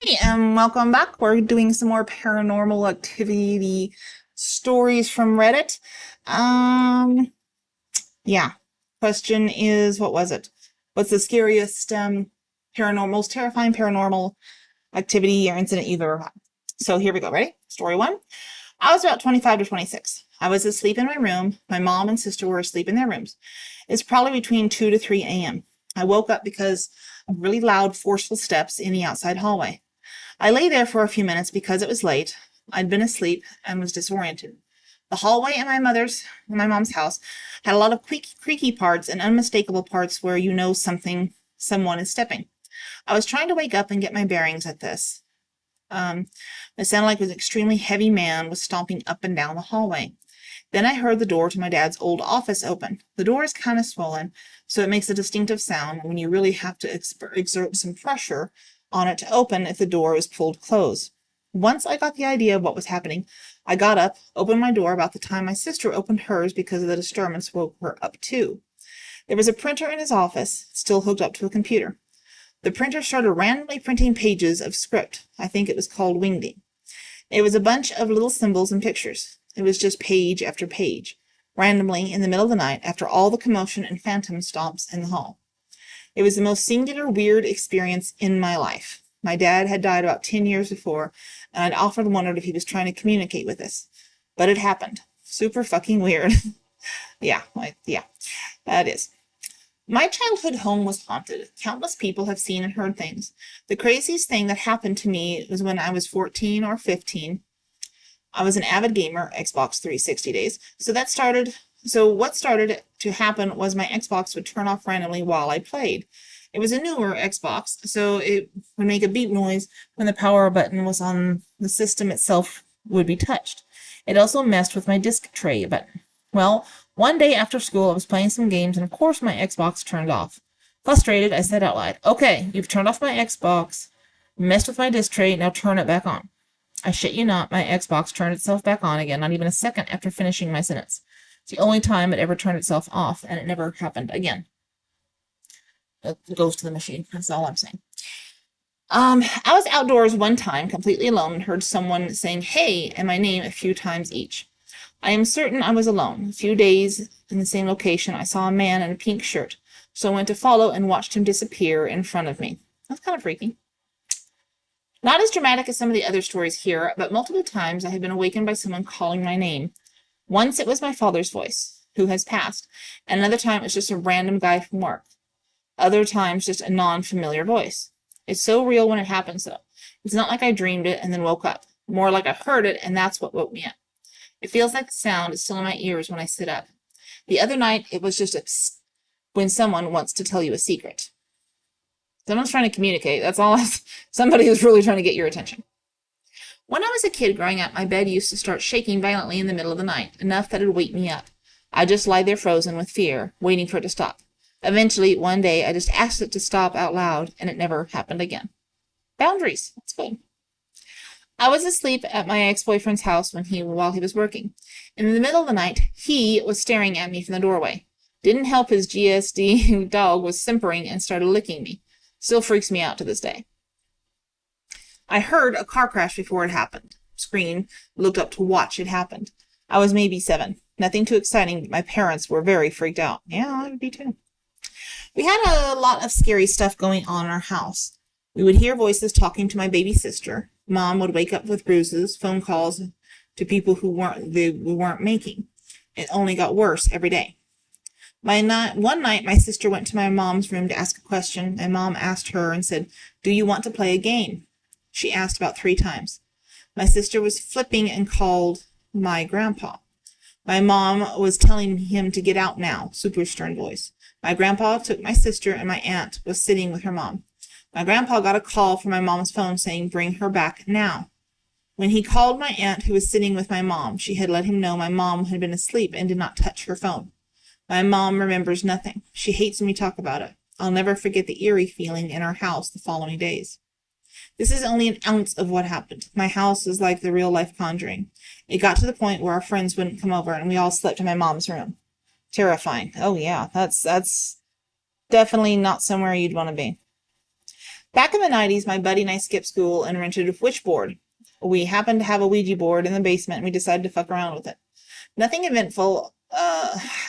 Hey, and welcome back. We're doing some more paranormal activity stories from Reddit. Um, yeah. Question is, what was it? What's the scariest, most terrifying paranormal activity or incident you've ever had? So here we go. Ready? Story one. I was about 25 to 26. I was asleep in my room. My mom and sister were asleep in their rooms. It's probably between 2 to 3 a.m. I woke up because of really loud, forceful steps in the outside hallway. I lay there for a few minutes because it was late. I'd been asleep and was disoriented. The hallway in my mom's house, had a lot of creaky parts and unmistakable parts where you know someone is stepping. I was trying to wake up and get my bearings at this. It sounded like an extremely heavy man was stomping up and down the hallway. Then I heard the door to my dad's old office open. The door is kind of swollen, so it makes a distinctive sound when you really have to exert some pressure on it to open if the door is pulled close. Once I got the idea of what was happening, I got up, opened my door about the time my sister opened hers because of the disturbance woke her up too. There was a printer in his office, still hooked up to a computer. The printer started randomly printing pages of script. I think it was called Wingding. It was a bunch of little symbols and pictures. It was just page after page, randomly in the middle of the night after all the commotion and phantom stomps in the hall. It was the most singular, weird experience in my life. My dad had died about 10 years before, and I'd often wondered if he was trying to communicate with us. But it happened. Super fucking weird. Yeah, that is. My childhood home was haunted. Countless people have seen and heard things. The craziest thing that happened to me was when I was 14 or 15. I was an avid gamer, Xbox 360 days. So what started to happen was my Xbox would turn off randomly while I played. It was a newer Xbox, so it would make a beep noise when the power button was on the system itself would be touched. It also messed with my disc tray button. Well, one day after school, I was playing some games, and of course my Xbox turned off. Frustrated, I said out loud, "Okay, you've turned off my Xbox, messed with my disc tray, now turn it back on." I shit you not, my Xbox turned itself back on again, not even a second after finishing my sentence. It's the only time it ever turned itself off, and it never happened again. It goes to the machine. That's all I'm saying. I was outdoors one time, completely alone, and heard someone saying "hey" and my name a few times each. I am certain I was alone. A few days in the same location, I saw a man in a pink shirt, so I went to follow and watched him disappear in front of me. That's kind of freaky. Not as dramatic as some of the other stories here, but multiple times I have been awakened by someone calling my name. Once it was my father's voice, who has passed, and another time it was just a random guy from work. Other times just a non-familiar voice. It's so real when it happens, though. It's not like I dreamed it and then woke up. More like I heard it, and that's what woke me up. It feels like the sound is still in my ears when I sit up. The other night, it was just a psst when someone wants to tell you a secret. Someone's trying to communicate. That's all. Somebody is really trying to get your attention. When I was a kid growing up, my bed used to start shaking violently in the middle of the night, enough that it would wake me up. I'd just lie there frozen with fear, waiting for it to stop. Eventually, one day, I just asked it to stop out loud, and it never happened again. Boundaries. That's good. I was asleep at my ex-boyfriend's house while he was working. In the middle of the night, he was staring at me from the doorway. Didn't help his GSD dog was simpering and started licking me. Still freaks me out to this day. I heard a car crash before it happened. Screamed, looked up to watch it happen. I was maybe 7. Nothing too exciting, but my parents were very freaked out. Yeah, I would be too. We had a lot of scary stuff going on in our house. We would hear voices talking to my baby sister. Mom would wake up with bruises, phone calls to people we weren't making. It only got worse every day. One night, my sister went to my mom's room to ask a question, and Mom asked her and said, "Do you want to play a game?" She asked about 3 times. My sister was flipping and called my grandpa. My mom was telling him to get out now, super stern voice. My grandpa took my sister, and my aunt was sitting with her mom. My grandpa got a call from my mom's phone saying, "Bring her back now." When he called my aunt, who was sitting with my mom, she had let him know my mom had been asleep and did not touch her phone. My mom remembers nothing. She hates when we talk about it. I'll never forget the eerie feeling in our house the following days. This is only an ounce of what happened. My house was like the real-life Conjuring. It got to the point where our friends wouldn't come over, and we all slept in my mom's room. Terrifying. Oh, yeah, that's definitely not somewhere you'd want to be. Back in the 90s, my buddy and I skipped school and rented a witchboard. We happened to have a Ouija board in the basement, and we decided to fuck around with it. Nothing eventful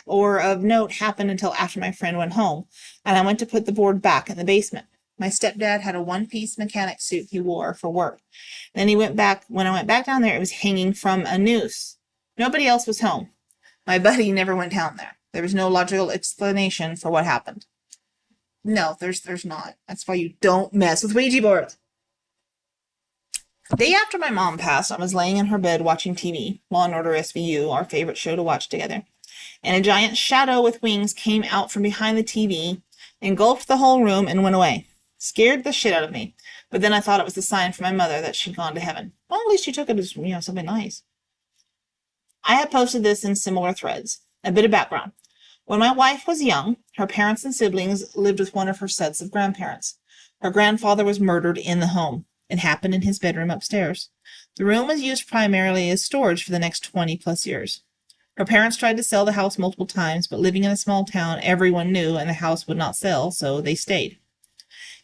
or of note happened until after my friend went home, and I went to put the board back in the basement. My stepdad had a one-piece mechanic suit he wore for work. Then when I went back down there, it was hanging from a noose. Nobody else was home. My buddy never went down there. There was no logical explanation for what happened. No, there's not. That's why you don't mess with Ouija boards. The day after my mom passed, I was laying in her bed watching TV, Law and Order SVU, our favorite show to watch together, and a giant shadow with wings came out from behind the TV, engulfed the whole room, and went away. Scared the shit out of me, but then I thought it was the sign from my mother that she'd gone to heaven. Well, at least she took it as, something nice. I have posted this in similar threads. A bit of background. When my wife was young, her parents and siblings lived with one of her sets of grandparents. Her grandfather was murdered in the home. It happened in his bedroom upstairs. The room was used primarily as storage for the next 20-plus years. Her parents tried to sell the house multiple times, but living in a small town, everyone knew, and the house would not sell, so they stayed.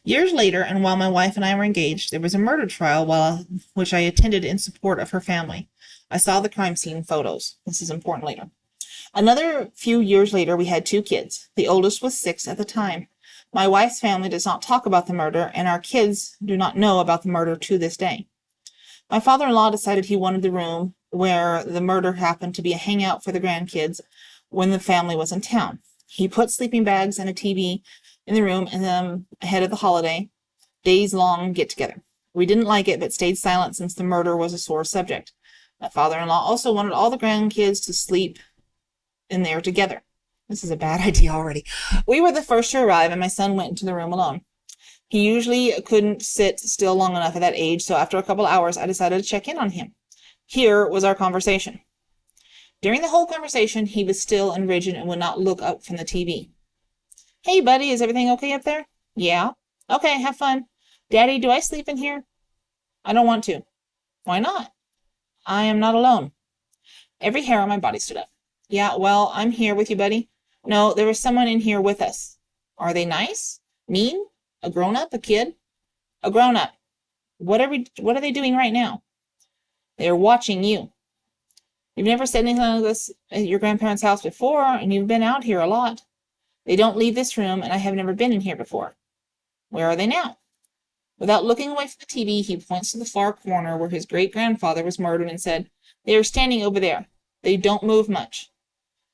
Years later, and while my wife and I were engaged, there was a murder trial which I attended in support of her family. I saw the crime scene photos. This is important later. Another few years later, we had 2 kids. The oldest was 6 at the time. My wife's family does not talk about the murder, and our kids do not know about the murder to this day. My father-in-law decided he wanted the room where the murder happened to be a hangout for the grandkids when the family was in town. He put sleeping bags and a TV in the room and ahead of the holiday, days-long get-together. We didn't like it, but stayed silent since the murder was a sore subject. My father-in-law also wanted all the grandkids to sleep in there together. This is a bad idea already. We were the first to arrive, and my son went into the room alone. He usually couldn't sit still long enough at that age, so after a couple hours, I decided to check in on him. Here was our conversation. During the whole conversation, he was still and rigid and would not look up from the TV. Hey, buddy, is everything okay up there? Yeah. Okay, have fun. Daddy, do I sleep in here? I don't want to. Why not? I am not alone. Every hair on my body stood up. Yeah, well, I'm here with you, buddy. No, there was someone in here with us. Are they nice? Mean? A grown-up? A kid? A grown-up. What are they doing right now? They're watching you. You've never said anything like this at your grandparents' house before, and you've been out here a lot. They don't leave this room, and I have never been in here before. Where are they now? Without looking away from the TV, he points to the far corner where his great-grandfather was murdered and said, They are standing over there. They don't move much.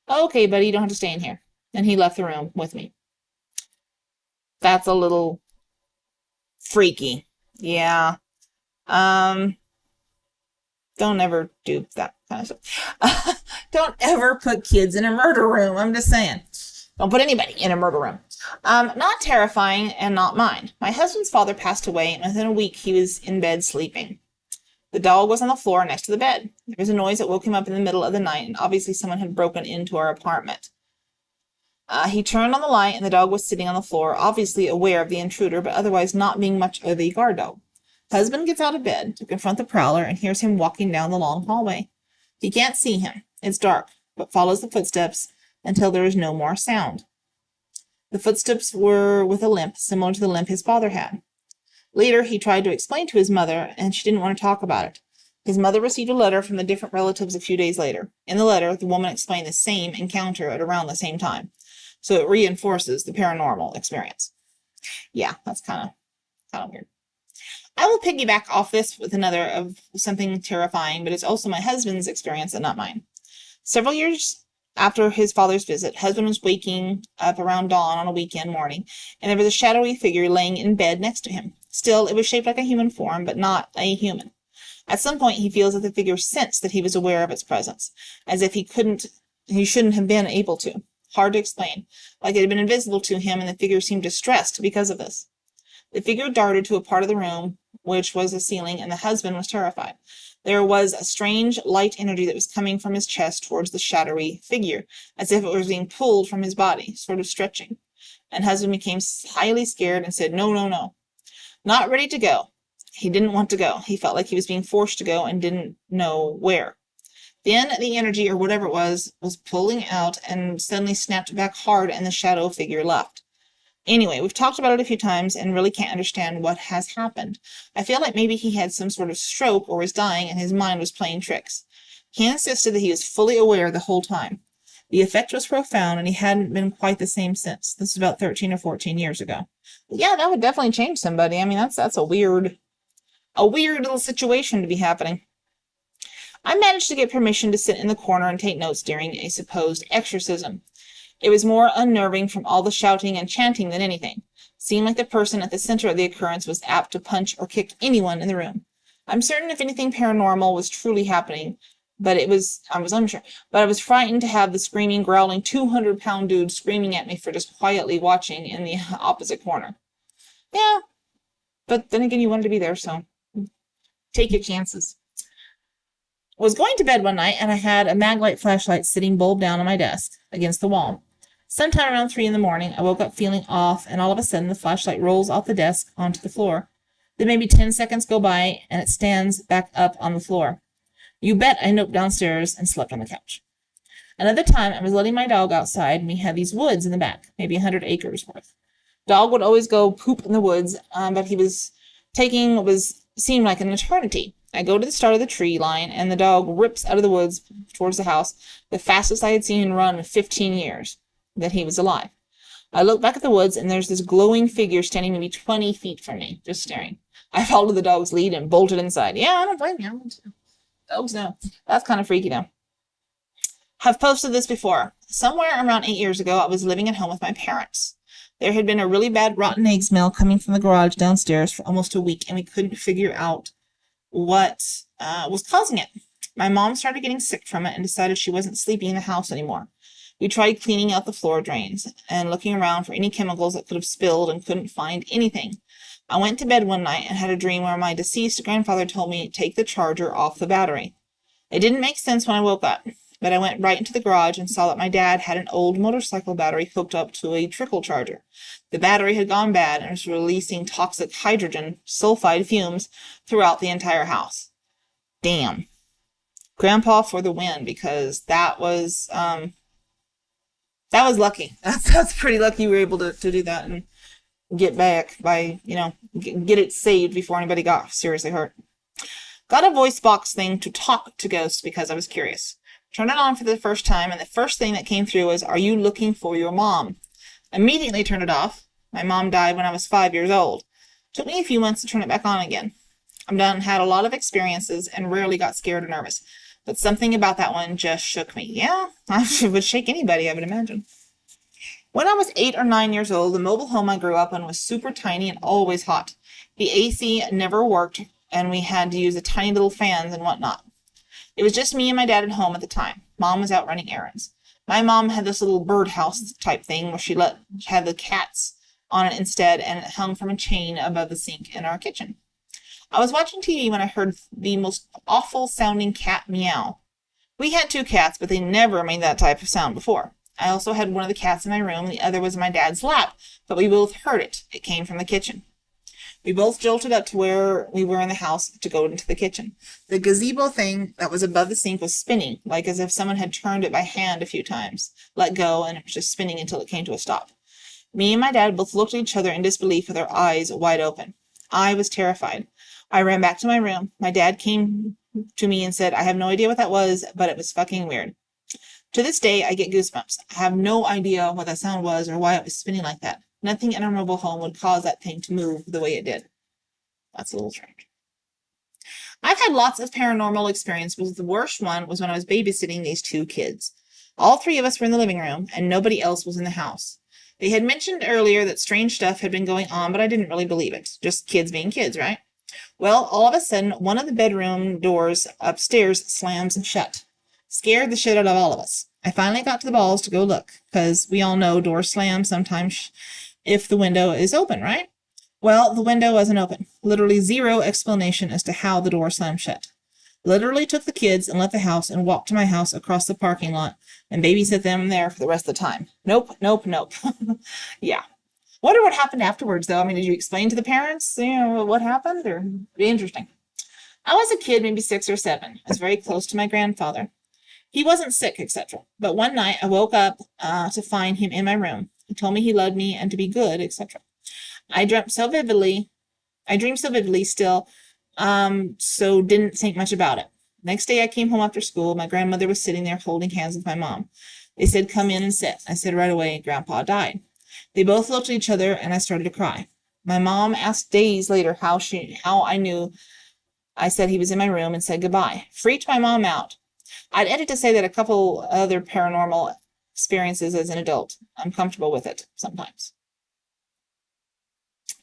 Okay, buddy, you don't have to stay in here. And he left the room with me. That's a little freaky. Yeah. Don't ever do that kind of stuff. Don't ever put kids in a murder room. I'm just saying. Don't put anybody in a murder room. Not terrifying and not mine. My husband's father passed away, and within a week he was in bed sleeping. The dog was on the floor next to the bed. There was a noise that woke him up in the middle of the night, and obviously someone had broken into our apartment. He turned on the light, and the dog was sitting on the floor, obviously aware of the intruder, but otherwise not being much of a guard dog. Husband gets out of bed to confront the prowler and hears him walking down the long hallway. He can't see him. It's dark, but follows the footsteps until there is no more sound. The footsteps were with a limp, similar to the limp his father had. Later, he tried to explain to his mother, and she didn't want to talk about it. His mother received a letter from the different relatives a few days later. In the letter, the woman explained the same encounter at around the same time. So it reinforces the paranormal experience. Yeah, that's kind of weird. I will piggyback off this with another of something terrifying, but it's also my husband's experience and not mine. Several years after his father's visit, husband was waking up around dawn on a weekend morning, and there was a shadowy figure laying in bed next to him. Still, it was shaped like a human form, but not a human. At some point, he feels that the figure sensed that he was aware of its presence, as if he shouldn't have been able to. Hard to explain, like it had been invisible to him, and the figure seemed distressed because of this. The figure darted to a part of the room, which was the ceiling, and the husband was terrified. There was a strange light energy that was coming from his chest towards the shadowy figure, as if it was being pulled from his body, sort of stretching. And husband became highly scared and said, No, no, no. Not ready to go. He didn't want to go. He felt like he was being forced to go and didn't know where. Then the energy, or whatever it was pulling out and suddenly snapped back hard, and the shadow figure left. Anyway, we've talked about it a few times and really can't understand what has happened. I feel like maybe he had some sort of stroke or was dying and his mind was playing tricks. He insisted that he was fully aware the whole time. The effect was profound and he hadn't been quite the same since. This is about 13 or 14 years ago. Yeah, that would definitely change somebody. I mean, that's a weird little situation to be happening. I managed to get permission to sit in the corner and take notes during a supposed exorcism. It was more unnerving from all the shouting and chanting than anything. Seemed like the person at the center of the occurrence was apt to punch or kick anyone in the room. I'm certain if anything paranormal was truly happening, but I was unsure. But I was frightened to have the screaming, growling 200-pound dude screaming at me for just quietly watching in the opposite corner. Yeah, but then again, you wanted to be there, so take your chances. I was going to bed one night and I had a Maglite flashlight sitting bulb down on my desk against the wall. Sometime around 3 in the morning, I woke up feeling off, and all of a sudden the flashlight rolls off the desk onto the floor. Then maybe 10 seconds go by, and it stands back up on the floor. You bet I noped downstairs and slept on the couch. Another time, I was letting my dog outside, and we had these woods in the back, maybe 100 acres worth. Dog would always go poop in the woods, but he was taking what seemed like an eternity. I go to the start of the tree line, and the dog rips out of the woods towards the house, the fastest I had seen him run in 15 years. That he was alive. I look back at the woods, and there's this glowing figure standing maybe 20 feet from me, just staring. I followed the dog's lead and bolted inside. Yeah, I don't blame you. Dogs know. That's kind of freaky, though. I've posted this before. Somewhere around 8 years ago, I was living at home with my parents. There had been a really bad rotten egg smell coming from the garage downstairs for almost a week, and we couldn't figure out what was causing it. My mom started getting sick from it and decided she wasn't sleeping in the house anymore. We tried cleaning out the floor drains and looking around for any chemicals that could have spilled and couldn't find anything. I went to bed one night and had a dream where my deceased grandfather told me to take the charger off the battery. It didn't make sense when I woke up, but I went right into the garage and saw that my dad had an old motorcycle battery hooked up to a trickle charger. The battery had gone bad and was releasing toxic hydrogen sulfide fumes throughout the entire house. Damn. Grandpa for the win, because that was lucky. That's pretty lucky you were able to do that and get back by, get it saved before anybody got seriously hurt. Got a voice box thing to talk to ghosts because I was curious. Turned it on for the first time, and the first thing that came through was, "Are you looking for your mom?" Immediately turned it off. My mom died when I was 5 years old. Took me a few months to turn it back on again. I've had a lot of experiences and rarely got scared or nervous. But something about that one just shook me. Yeah, it would shake anybody, I would imagine. When I was 8 or 9 years old, the mobile home I grew up in was super tiny and always hot. The AC never worked, and we had to use the tiny little fans and whatnot. It was just me and my dad at home at the time. Mom was out running errands. My mom had this little birdhouse type thing where she had the cats on it instead, and it hung from a chain above the sink in our kitchen. I was watching TV when I heard the most awful sounding cat meow. We had 2 cats, but they never made that type of sound before. I also had one of the cats in my room, and the other was in my dad's lap, but we both heard it. It came from the kitchen. We both jolted up to where we were in the house to go into the kitchen. The gazebo thing that was above the sink was spinning, like as if someone had turned it by hand a few times, let go, and it was just spinning until it came to a stop. Me and my dad both looked at each other in disbelief with our eyes wide open. I was terrified. I ran back to my room. My dad came to me and said, "I have no idea what that was, but it was fucking weird." To this day, I get goosebumps. I have no idea what that sound was or why it was spinning like that. Nothing in our mobile home would cause that thing to move the way it did. That's a little strange. I've had lots of paranormal experiences, but the worst one was when I was babysitting these 2 kids. All 3 of us were in the living room, and nobody else was in the house. They had mentioned earlier that strange stuff had been going on, but I didn't really believe it. Just kids being kids, right? Well, all of a sudden, one of the bedroom doors upstairs slams shut. Scared the shit out of all of us. I finally got to the balls to go look, because we all know doors slam sometimes if the window is open, right? Well, the window wasn't open. Literally zero explanation as to how the door slammed shut. Literally took the kids and left the house and walked to my house across the parking lot and babysit them there for the rest of the time. Nope. Yeah. Wonder what happened afterwards, though. I mean, did you explain to the parents, what happened? Or be interesting. I was a kid, maybe 6 or 7. I was very close to my grandfather. He wasn't sick, etc. But one night I woke up to find him in my room. He told me he loved me and to be good, etc. I dreamt so vividly. I dreamed so vividly still, so didn't think much about it. Next day I came home after school. My grandmother was sitting there holding hands with my mom. They said, come in and sit. I said right away, Grandpa died. They both looked at each other and I started to cry. My mom asked days later how I knew. I said he was in my room and said goodbye. Freaked my mom out. I'd edit to say that a couple other paranormal experiences as an adult. I'm comfortable with it sometimes.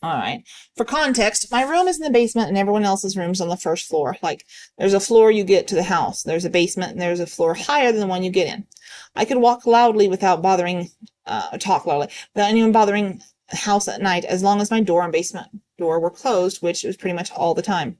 All right. For context, my room is in the basement and everyone else's room's on the first floor. Like, there's a floor you get to the house. There's a basement and there's a floor higher than the one you get in. I could walk loudly without bothering, talk loudly, without anyone bothering the house at night as long as my door and basement door were closed, which was pretty much all the time.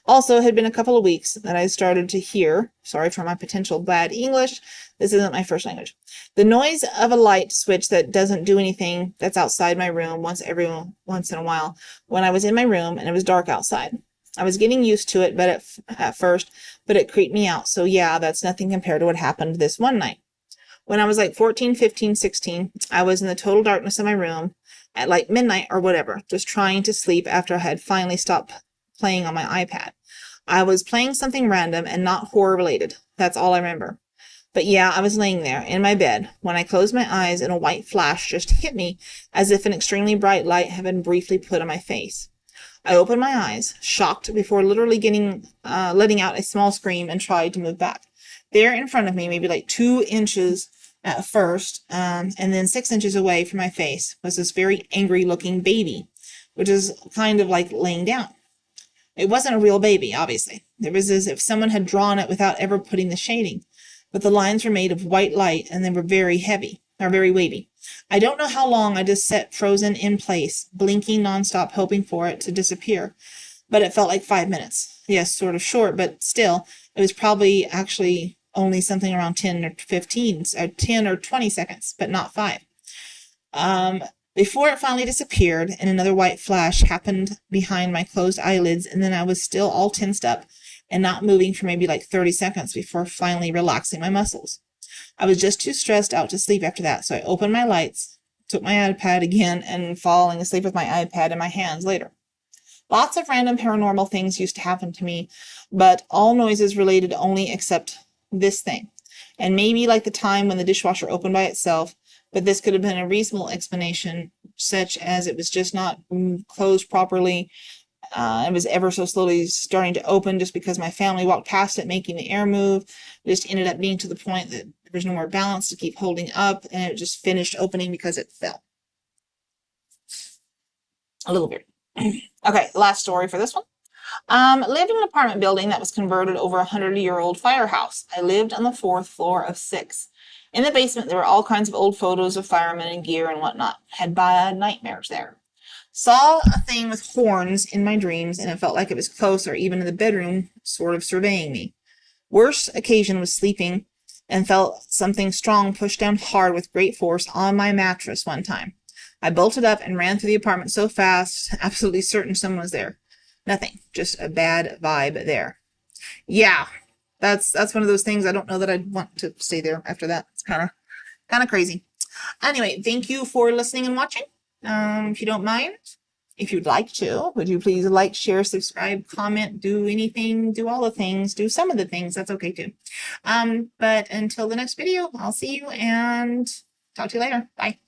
Also, it had been a couple of weeks that I started to hear, sorry for my potential bad English, this isn't my first language, the noise of a light switch that doesn't do anything that's outside my room once in a while when I was in my room and it was dark outside. I was getting used to it at first, but it creeped me out. So yeah, that's nothing compared to what happened this one night. When I was like 14, 15, 16, I was in the total darkness of my room at like midnight or whatever, just trying to sleep after I had finally stopped playing on my iPad. I was playing something random and not horror related. That's all I remember. But yeah, I was laying there in my bed when I closed my eyes and a white flash just hit me as if an extremely bright light had been briefly put on my face. I opened my eyes, shocked before literally letting out a small scream and tried to move back. There in front of me, maybe like 2 inches at first, and then 6 inches away from my face was this very angry looking baby, which is kind of like laying down. It wasn't a real baby, obviously. It was as if someone had drawn it without ever putting the shading. But the lines were made of white light and they were very heavy, or very wavy. I don't know how long I just sat frozen in place, blinking nonstop, hoping for it to disappear. But it felt like 5 minutes. Yes, sort of short, but still, it was probably actually only something around 10 or 15, or 10 or 20 seconds, but not 5. Before it finally disappeared and another white flash happened behind my closed eyelids, and then I was still all tensed up and not moving for maybe like 30 seconds before finally relaxing my muscles. I was just too stressed out to sleep after that, so I opened my lights, took my iPad again, and falling asleep with my iPad in my hands later. Lots of random paranormal things used to happen to me, but all noises related only except this thing. And maybe like the time when the dishwasher opened by itself, but this could have been a reasonable explanation, such as it was just not closed properly. It was ever so slowly starting to open just because my family walked past it, making the air move. It just ended up being to the point that there was no more balance to keep holding up, and it just finished opening because it fell. A little weird. Okay, last story for this one. Lived in an apartment building that was converted over a 100-year-old firehouse. I lived on the 4th floor of 6. In the basement, there were all kinds of old photos of firemen and gear and whatnot. Had bad nightmares there. Saw a thing with horns in my dreams, and it felt like it was close or even in the bedroom, sort of surveying me. Worst occasion was sleeping and felt something strong push down hard with great force on my mattress one time. I bolted up and ran through the apartment so fast, absolutely certain someone was there. Nothing, just a bad vibe there. Yeah, that's one of those things. I don't know that I'd want to stay there after that. It's kind of crazy. Anyway, thank you for listening and watching. If you don't mind, if you'd like to, would you please like, share, subscribe, comment, do anything, do all the things, do some of the things. That's okay too. But until the next video, I'll see you and talk to you later. Bye.